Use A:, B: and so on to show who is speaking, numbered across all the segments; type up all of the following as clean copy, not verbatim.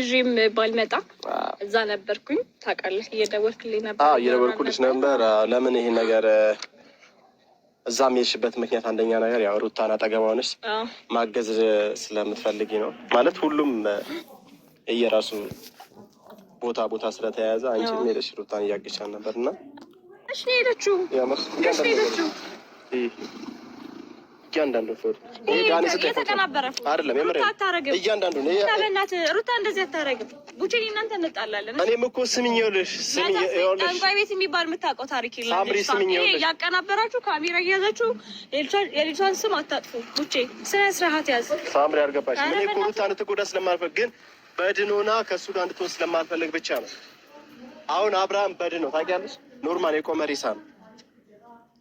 A: ይዤም ባልመጣ እዛ ነበርኩኝ ታውቃለህ እየደወልክልኝ ነበር
B: እየደወልኩልሽ ነበር ለምን ይሄን ነገር እዛም የሄድሽበት ምክንያት አንደኛ ነገር ያው ሩታን አጠገቧ ነሽ ማገዝ ስለምትፈልጊ ነው ማለት ሁሉም እየራሱ ቦታ ስለተያያዘ አንቺም ሄደሽ ሩታን እያገዝሻት ነበርና
A: እሺ ሄደችው
B: እያንዳንዱ ፎቶ ዳኒ
A: ተቀናበረ
B: አይደለም የምር እያንዳንዱ ነው
A: በእናትህ ሩታ እንደዚህ አታረግም ቡቼ እናንተ እንጣላለን
B: እኔም እኮ ስሚኝልሽ
A: ጠንቋይ ቤት የሚባል የምታውቀው ታሪክ የለም ያቀናበራችሁ ካሜራ እያያዛችሁ የልጇን ስም አታጥፉ ቡቼ ስነ ስርዓት ያዝ
B: ሳምሪ አልገባሽ እኔ እኮ ሩታን ልትጎዳ ስለማልፈልግ ግን በድኖና ከእሱ ጋር እንድትሆን ስለማልፈልግ ብቻ ነው አሁን አብርሃም በድኖ ታውቂያለሽ ኖርማል የቆመ ሬሳ ነው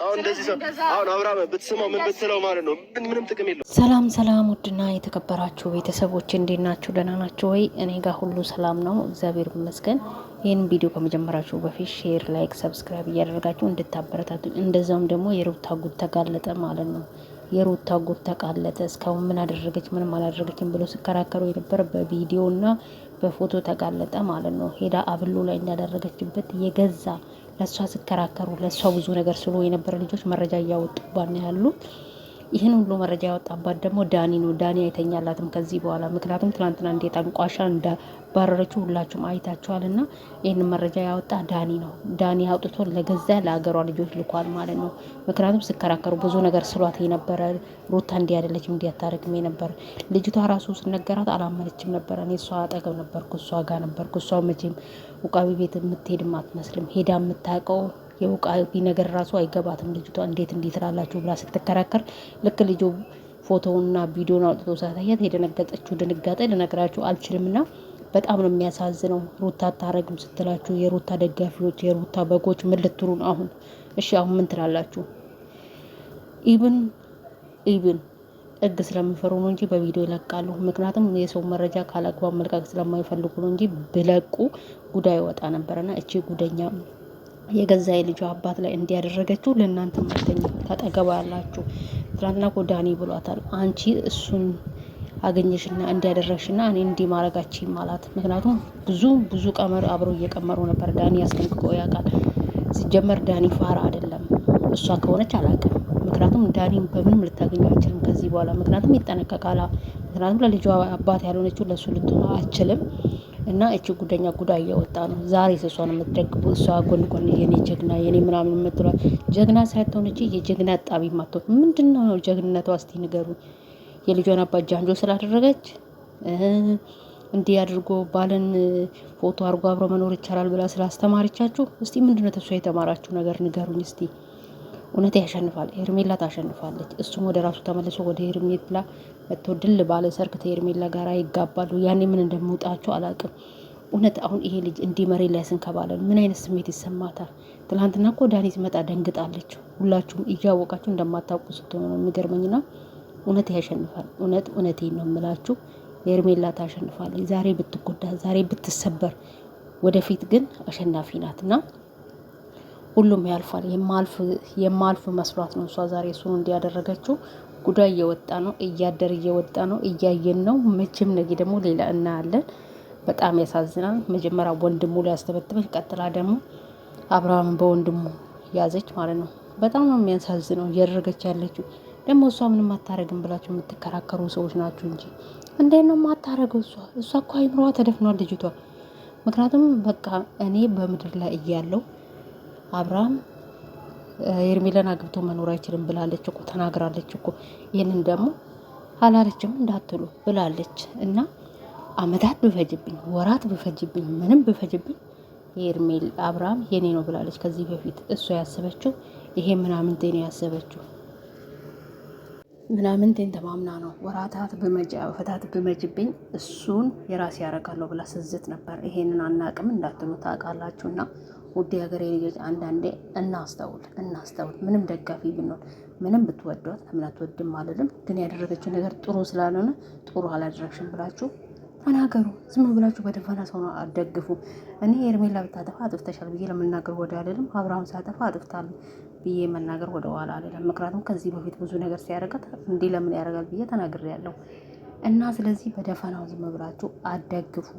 B: አሁን እንደዚህ ሰው አሁን አብርሃም ብትስማው ምን ብትለው ማለት ነው ምንም ጥቅም የለውም።
C: ሰላም ውድና የተከበራችሁ ቤተሰቦች እንዴት ናችሁ? ደህና ናችሁ ወይ? እኔ ጋር ሁሉ ሰላም ነው እግዚአብሔር ይመስገን። ይህን ቪዲዮ ከመጀመራችሁ በፊት ሼር፣ ላይክ፣ ሰብስክራይብ እያደረጋችሁ እንድታበረታቱ እንደዛውም ደግሞ የሩታ ጉድ ተጋለጠ ማለት ነው። የሩታ ጉድ ተጋለጠ። እስካሁን ምን አደረገች ምንም አላደረገችም ብሎ ሲከራከሩ የነበረ በቪዲዮና በፎቶ ተጋለጠ ማለት ነው። ሄዳ አብሉ ላይ እንዳደረገችበት የገዛ ለሷ ሲከራከሩ ለሷ ብዙ ነገር ስሎ የነበረ ልጆች መረጃ እያወጡባት ነው ያሉት። ይህን ሁሉ መረጃ ያወጣባት ደግሞ ዳኒ ነው። ዳኒ አይተኛላትም ከዚህ በኋላ ምክንያቱም ትናንትና እንዴት አንቋሻ እንዳባረረችው ሁላችሁም አይታችኋልና ይህን መረጃ ያወጣ ዳኒ ነው። ዳኒ አውጥቶ ለገዛ ለሀገሯ ልጆች ልኳል ማለት ነው። ምክንያቱም ሲከራከሩ ብዙ ነገር ስሏት የነበረ ሩታ እንዲህ አይደለችም እንዲህ አታረግም የነበረ ልጅቷ ራሱ ስነገራት አላመነችም ነበረ። እኔ እሷ አጠገብ ነበርኩ እሷ ጋር ነበርኩ እሷ መቼም ውቃቢ ቤት የምትሄድም አትመስልም ሄዳ የምታውቀው የውቃቢ ነገር ራሱ አይገባትም ልጅቷ እንዴት ትላላችሁ ብላ ስትከራከር ልክ ልጁ ፎቶውና ቪዲዮን አውጥቶ ሳታያት የደነገጠችው ድንጋጤ ልነግራችሁ አልችልምና በጣም ነው የሚያሳዝነው። ሩታ አታረግም ስትላችሁ የሩታ ደጋፊዎች የሩታ በጎች ምን ልትሉ ነው አሁን? እሺ አሁን ምን ትላላችሁ? ኢብን ህግ ስለሚፈሩ ነው እንጂ በቪዲዮ ይለቃሉ። ምክንያቱም የሰው መረጃ ካላግባብ መልቀቅ ስለማይፈልጉ ነው እንጂ ብለቁ ጉዳይ ወጣ ነበርና እቺ ጉደኛ የገዛ የልጇ አባት ላይ እንዲያደረገችው ለእናንተ ማስተኛ ታጠገባ ያላችሁ ትናንትና ዳኒ ብሏታል። አንቺ እሱን አገኘሽና እንዲያደረግሽና እኔ እንዲህ ማረጋችኝ ማለት ምክንያቱም ብዙ ቀመር አብሮ እየቀመሩ ነበር። ዳኒ ያስጠንቅቆ ያውቃል። ሲጀመር ዳኒ ፋራ አይደለም። እሷ ከሆነች አላውቅም። ምክንያቱም ዳኒን በምንም ልታገኘው አችልም ከዚህ በኋላ ምክንያቱም ይጠነቀቃላ። ምክንያቱም ለልጇ አባት ያልሆነችው ለሱ ልትሆን አችልም። እና እቺ ጉደኛ ጉዳይ እየወጣ ነው ዛሬ እሷን የምትደግፉ እሷ ጎን የኔ ጀግና የኔ ምናምን የምትሏት ጀግና ሳይሆን እቺ የጀግና ጣቢ ማጥቶ ምንድነው ጀግንነቷ? እስቲ ንገሩ። የልጇን አባት ጃንጆ ስላደረገች እንዲህ አድርጎ ባለን ፎቶ አርጎ አብሮ መኖር ይቻላል ብላ ስላስተማረቻችሁ እስቲ ምንድነው ተሷ የተማራችሁ ነገር ንገሩኝ እስቲ። እውነት ያሸንፋል። ሄርሜላ ታሸንፋለች። እሱም ወደ ራሱ ተመልሶ ወደ ሄርሜላ መጥቶ ድል ባለ ሰርክ ከሄርሜላ ጋር ይጋባሉ። ያኔ ምን እንደምውጣቸው አላውቅም። እውነት አሁን ይሄ ልጅ እንዲመሪ ላይ ስንከባለን ምን አይነት ስሜት ይሰማታል? ትናንትና እኮ ዳኒ ሲመጣ ደንግጣለች። ሁላችሁም እያወቃችሁ እንደማታውቁ ስትሆኑ ነው የሚገርመኝና እውነት ያሸንፋል። እውነቴን ነው የምላችሁ ሄርሜላ ታሸንፋለች። ዛሬ ብትጎዳ ዛሬ ብትሰበር ወደፊት ግን አሸናፊ ናትና ሁሉም ያልፋል። የማልፍ መስሏት ነው እሷ ዛሬ እሱን እንዲያደረገችው። ጉዳይ እየወጣ ነው እያደር እየወጣ ነው እያየን ነው። መቼም ነገ ደግሞ ሌላ እናያለን። በጣም ያሳዝናል። መጀመሪያ ወንድሙ ላይ ያስተበተበች ቀጥላ ደግሞ አብርሃም በወንድሙ ያዘች ማለት ነው። በጣም ነው የሚያሳዝነው እያደረገች ያለችው። ደግሞ እሷ ምንም አታረግም ብላችሁ የምትከራከሩ ሰዎች ናችሁ እንጂ እንዴት ነው ማታረገው? እሷ እኮ አይምሮዋ ተደፍኗል ልጅቷ። ምክንያቱም በቃ እኔ በምድር ላይ እያለው አብርሃም ሄርሜላን አግብቶ መኖር አይችልም ብላለች እኮ ተናግራለች እኮ። ይሄንን ደግሞ አላለችም እንዳትሉ ብላለች። እና አመታት ብፈጅብኝ ወራት ብፈጅብኝ ምንም ብፈጅብኝ ሄርሜላ አብርሃም የኔ ነው ብላለች ከዚህ በፊት። እሷ ያሰበችው ይሄ ምናምን ነው ያሰበችው ምናምን ተማምና ነው ወራታት ፈታት በመጅብኝ እሱን የራሴ ያረጋለሁ ብላ ስዝት ነበር። ይሄንን አናቅም እንዳትሉ ታውቃላችሁና ውድ ሀገሬ ልጆች አንዳንዴ እናስተውል። ምንም ደጋፊ ብንሆን ምንም ብትወዷት ለምን አትወድም አልልም፣ ግን ያደረገችው ነገር ጥሩ ስላልሆነ ጥሩ አላደረግሽም ብላችሁ ተናገሩ። ዝም ብላችሁ በደፈና ሰው ነው አትደግፉ። እኔ ሄርሜላ ብታጠፋ አጥፍተሻል ብዬ ለመናገር ወደ አልልም። አብርሃም ሳጠፋ አጥፍታል ብዬ መናገር ወደ ኋላ አልልም። ምክንያቱም ከዚህ በፊት ብዙ ነገር ሲያደርጋት እንዲህ ለምን ያደርጋል ብዬ ተናግሬያለሁ። እና ስለዚህ በደፈናው ዝም ብላችሁ አደግፉ።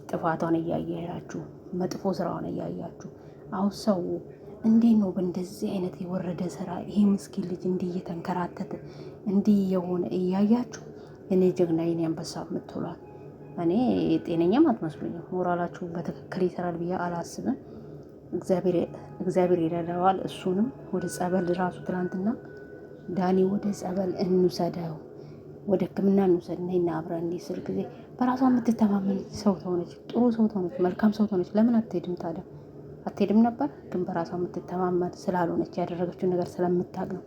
C: ጥፋቷን እያያችሁ መጥፎ ስራዋን እያያችሁ አሁን ሰው እንዴት ነው በእንደዚህ አይነት የወረደ ስራ ይሄ ምስኪን ልጅ እንዲህ እየተንከራተተ እንዲህ የሆነ እያያችሁ እኔ ጀግና የኔ አንበሳ የምትውሏል። እኔ ጤነኛም አትመስሉኝም። ሞራላችሁ በትክክል ይሰራል ብዬ አላስብም። እግዚአብሔር ይረዳዋል። እሱንም ወደ ጸበል ራሱ ትናንትና ዳኒ ወደ ጸበል እንውሰደው፣ ወደ ሕክምና እንውሰድ እና አብረን እንዲህ ስል ጊዜ በራሷ የምትተማመን ሰው ተሆነች፣ ጥሩ ሰው ተሆነች፣ መልካም ሰው ተሆነች። ለምን አትሄድም ታዲያ? አትሄድም ነበር። ግን በራሷ የምትተማመን ስላልሆነች ያደረገችውን ነገር ስለምታውቅ ነው።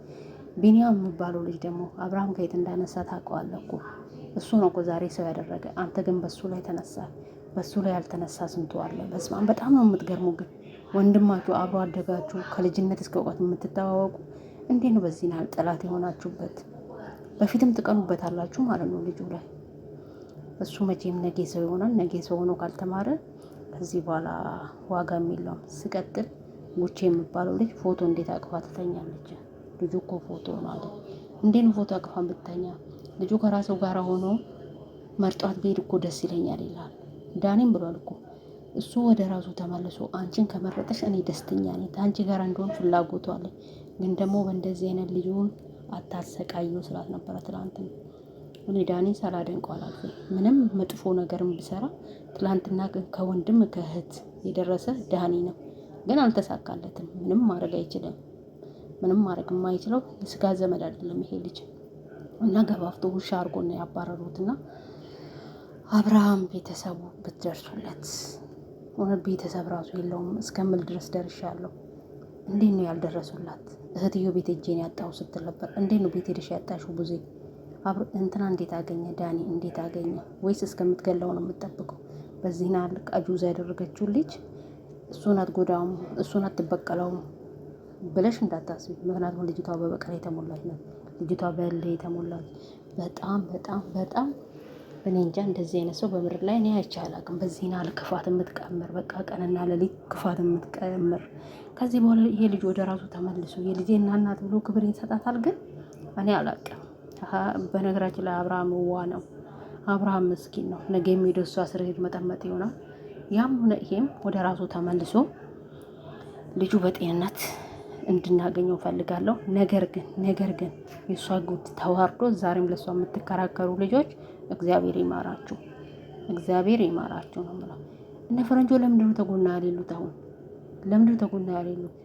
C: ቢኒያም የሚባለው ልጅ ደግሞ አብርሃም ከየት እንዳነሳ ታውቀዋለህ እኮ። እሱ ነው እኮ ዛሬ ሰው ያደረገ። አንተ ግን በሱ ላይ ተነሳ። በሱ ላይ ያልተነሳ ስንቱ አለ። በስመ አብ በጣም ነው የምትገርሙ። ግን ወንድማችሁ አብሮ አደጋችሁ ከልጅነት እስከ እውቀት የምትተዋወቁ እንዴት ነው በዚህ ናል ጠላት የሆናችሁበት? በፊትም ትቀኑበት አላችሁ ማለት ነው ልጁ ላይ። እሱ መቼም ነገ ሰው ይሆናል። ነገ ሰው ሆኖ ካልተማረ ከዚህ በኋላ ዋጋ የሚለውም። ስቀጥል ጉቼ የሚባለው ልጅ ፎቶ እንዴት አቅፋ ትተኛለች? ልጁ እኮ ፎቶ ነው አለ። እንዴት ነው ፎቶ አቅፋ ብትተኛ? ልጁ ከራሰው ጋር ሆኖ መርጧት ብሄድ እኮ ደስ ይለኛል ይላል። ዳኒም ብሏል እኮ እሱ ወደ ራሱ ተመልሶ አንቺን ከመረጠሽ እኔ ደስተኛ ነኝ፣ ከአንቺ ጋር እንደሆን ፍላጎቱ አለኝ። ግን ደግሞ በእንደዚህ አይነት ልጁን አታሰቃየው ስላት ነበረ ትላንት። እኔ ዳኒ ሳላደንቀው አላልፍም። ምንም መጥፎ ነገርም ቢሰራ ትላንትና ግን ከወንድም ከእህት የደረሰ ዳኒ ነው። ግን አልተሳካለትም። ምንም ማድረግ አይችልም። ምንም ማድረግ የማይችለው የስጋ ዘመድ አይደለም ይሄ ልጅ እና ገባፍቶ ውሻ አድርጎ ነው ያባረሩትና አብርሃም ቤተሰቡ ብትደርሱለት እውነት ቤተሰብ ራሱ የለውም እስከምል ድረስ ደርሻለሁ። እንዴት ነው ያልደረሱላት? እህትዮ ቤት እጄን ያጣሁ ስትል ነበር። እንዴት ነው ቤት ሄደሽ ያጣሽው? ብዙ እንትና እንዴት አገኘ? ዳኒ እንዴት አገኘ? ወይስ እስከምትገለው ነው የምትጠብቀው? በዚህ ናል አጁዛ ያደረገችው ልጅ እሱን አትጎዳውም፣ እሱን አትበቀለውም ብለሽ እንዳታስቢ። ምክንያቱም ልጅቷ በበቀል የተሞላች ነው። ልጅቷ በእልህ የተሞላች በጣም በጣም በጣም እኔ እንጃ። እንደዚህ አይነት ሰው በምድር ላይ እኔ አይቼ አላውቅም። በዚህ ናል ክፋት የምትቀምር በቃ ቀንና ሌሊት ክፋት የምትቀምር። ከዚህ በኋላ ይሄ ልጅ ወደ ራሱ ተመልሶ የልጄ እናት ብሎ ክብር ይሰጣታል። ግን እኔ አላውቅም። በነገራችን ላይ አብርሃም ዋ ነው። አብርሃም ምስኪን ነው። ነገ የሚሄደው እሷ ስር ሄድ መጠመጥ ይሆናል። ያም ሆነ ይሄም ወደ ራሱ ተመልሶ ልጁ በጤንነት እንድናገኘው ፈልጋለሁ። ነገር ግን የእሷ ጉድ ተዋርዶ ዛሬም ለእሷ የምትከራከሩ ልጆች እግዚአብሔር ይማራችሁ፣ እግዚአብሔር ይማራችሁ ነው የምለው። እነ ፈረንጆ ለምንድነው ተጎና ያሌሉት? አሁን ለምንድነው ተጎና ያሌሉት?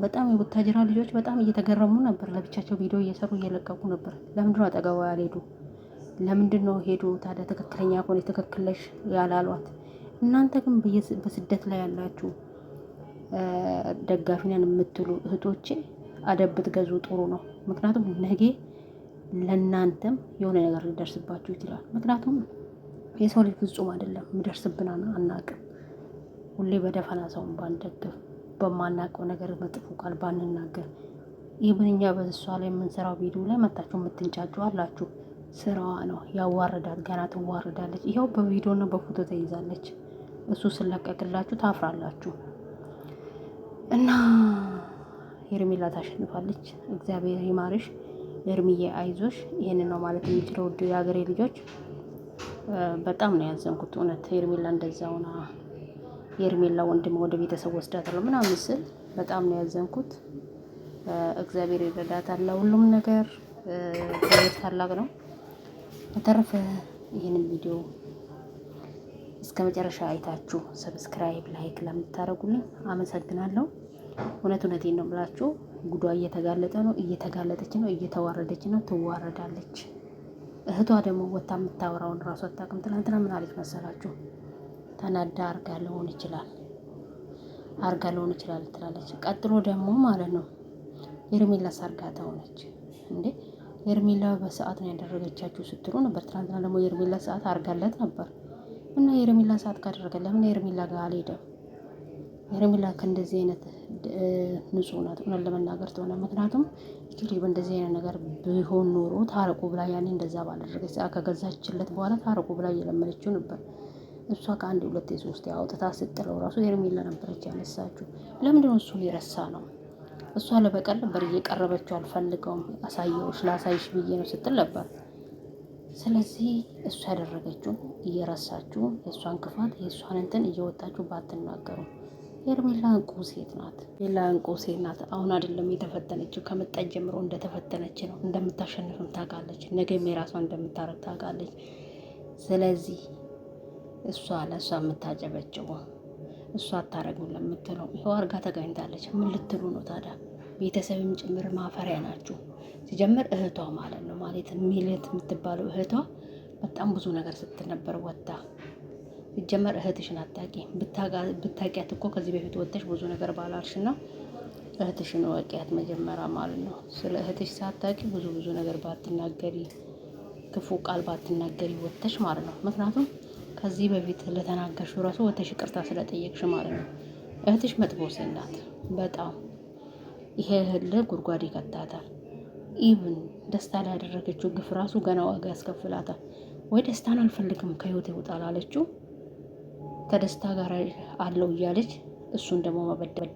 C: በጣም የቡታጅራ ልጆች በጣም እየተገረሙ ነበር። ለብቻቸው ቪዲዮ እየሰሩ እየለቀቁ ነበር። ለምንድነው አጠገቧ ያልሄዱ? ለምንድነው ሄዱ ታዲያ? ትክክለኛ ከሆነ ትክክለሽ ያላሏት? እናንተ ግን በስደት ላይ ያላችሁ ደጋፊ ነን የምትሉ እህቶቼ አደብ ብትገዙ ጥሩ ነው። ምክንያቱም ነገ ለእናንተም የሆነ ነገር ሊደርስባችሁ ይችላል። ምክንያቱም የሰው ልጅ ፍጹም አይደለም። የሚደርስብን አናውቅም። ሁሌ በደፈና ሰውን ባንደግፍ፣ በማናውቀው ነገር መጥፎ ቃል ባንናገር። ይህን እኛ በእሷ ላይ የምንሰራው ቪዲዮ ላይ መታችሁ የምትንጫጩ አላችሁ። ስራዋ ነው፣ ያዋርዳት፣ ገና ትዋርዳለች። ይኸው በቪዲዮና በፎቶ ተይዛለች። እሱ ስለቀቅላችሁ ታፍራላችሁ። እና ሄርሜላ ታሸንፋለች። እግዚአብሔር ይማርሽ ሄርሚዬ፣ አይዞሽ። ይሄንን ነው ማለት የሚችለው። ውድ የሀገሬ ልጆች በጣም ነው ያዘንኩት እውነት። ሄርሜላ እንደዛ ሆና የሄርሜላ ወንድም ወደ ቤተሰብ ወስዳታለሁ ምናምን ስል በጣም ነው ያዘንኩት። እግዚአብሔር ይረዳታል። ሁሉም ነገር እግዚአብሔር ታላቅ ነው። በተረፈ ይህንን ቪዲዮ እስከ መጨረሻ አይታችሁ ሰብስክራይብ፣ ላይክ ለምታደርጉልኝ አመሰግናለሁ። እውነቴን ነው የምላችሁ። ጉዷ እየተጋለጠ ነው፣ እየተጋለጠች ነው፣ እየተዋረደች ነው፣ ትዋረዳለች። እህቷ ደግሞ ወታ የምታወራውን ራሱ አታውቅም። ትናንትና ምን አለች መሰላችሁ? ተናዳ አርጋ ሊሆን ይችላል ትላለች። ቀጥሎ ደግሞ ማለት ነው ሄርሜላስ አርጋታ ሆነች እንዴ? ሄርሜላ በሰዓት ነው ያደረገቻችሁ ስትሉ ነበር። ትናንትና ደግሞ ሄርሜላ ሰዓት አርጋለት ነበር እና ሄርሜላ ሰዓት ካደረገ ለምን ሄርሜላ ጋር አልሄደም? ሄርሜላ ከእንደዚህ አይነት ንጹህ ናት እውነት ለመናገር ተሆነ። ምክንያቱም እቺ ልጅ በእንደዚህ አይነት ነገር ቢሆን ኖሮ ታረቁ ብላ ያኔ እንደዛ ባላደረገች ሰዓት ከገዛችለት በኋላ ታረቁ ብላ እየለመነችው ነበር። እሷ ከአንድ ሁለት ሶስት ያውጥታ ስጥለው ራሱ ሄርሜላ ነበረች ያነሳችሁ። ለምንድነው እሱን የረሳ ነው? እሷ ለበቀል ነበር እየቀረበችው። አልፈልገውም፣ አሳየውሽ ላሳይሽ ብዬ ነው ስትል ነበር። ስለዚህ እሷ ያደረገችውን እየረሳችሁ የእሷን ክፋት የእሷን እንትን እየወጣችሁ ባትናገሩ። ሄርሜላ እንቁ ሴት ናት። ሌላ እንቁ ሴት ናት። አሁን አይደለም የተፈተነችው፣ ከመጣች ጀምሮ እንደተፈተነች ነው። እንደምታሸንፍም ታውቃለች። ነገም የራሷን እንደምታረግ ታውቃለች። ስለዚህ እሷ ለእሷ የምታጨበጭበው እሷ አታረግም ለምትለው ይኸው አርጋ ተገኝታለች። ምን ልትሉ ነው ታዲያ? ቤተሰብም ጭምር ማፈሪያ ናችሁ። ሲጀምር እህቷ ማለት ነው ማለት ሚልት የምትባለው እህቷ በጣም ብዙ ነገር ስትል ነበር ወጣ። ሲጀመር እህትሽን አታቂ ብታቂያት እኮ ከዚህ በፊት ወጥተሽ ብዙ ነገር ባላልሽና እህትሽን ወቂያት መጀመሪያ ማለት ነው። ስለ እህትሽ ሳታቂ ብዙ ነገር ባትናገሪ፣ ክፉ ቃል ባትናገሪ ወጥተሽ ማለት ነው። ምክንያቱም ከዚህ በፊት ለተናገርሽው ራሱ ወጥተሽ ይቅርታ ስለጠየቅሽ ማለት ነው። እህትሽ መጥፎ ሴት ናት በጣም። ይሄ ህል ጉድጓድ ይከታታል። ኢቭን ደስታ ላይ ያደረገችው ግፍ ራሱ ገና ዋጋ ያስከፍላታል። ወይ ደስታን አልፈልግም ከህይወት ይውጣል አለችው፣ ከደስታ ጋር አለው እያለች እሱን ደግሞ መበደል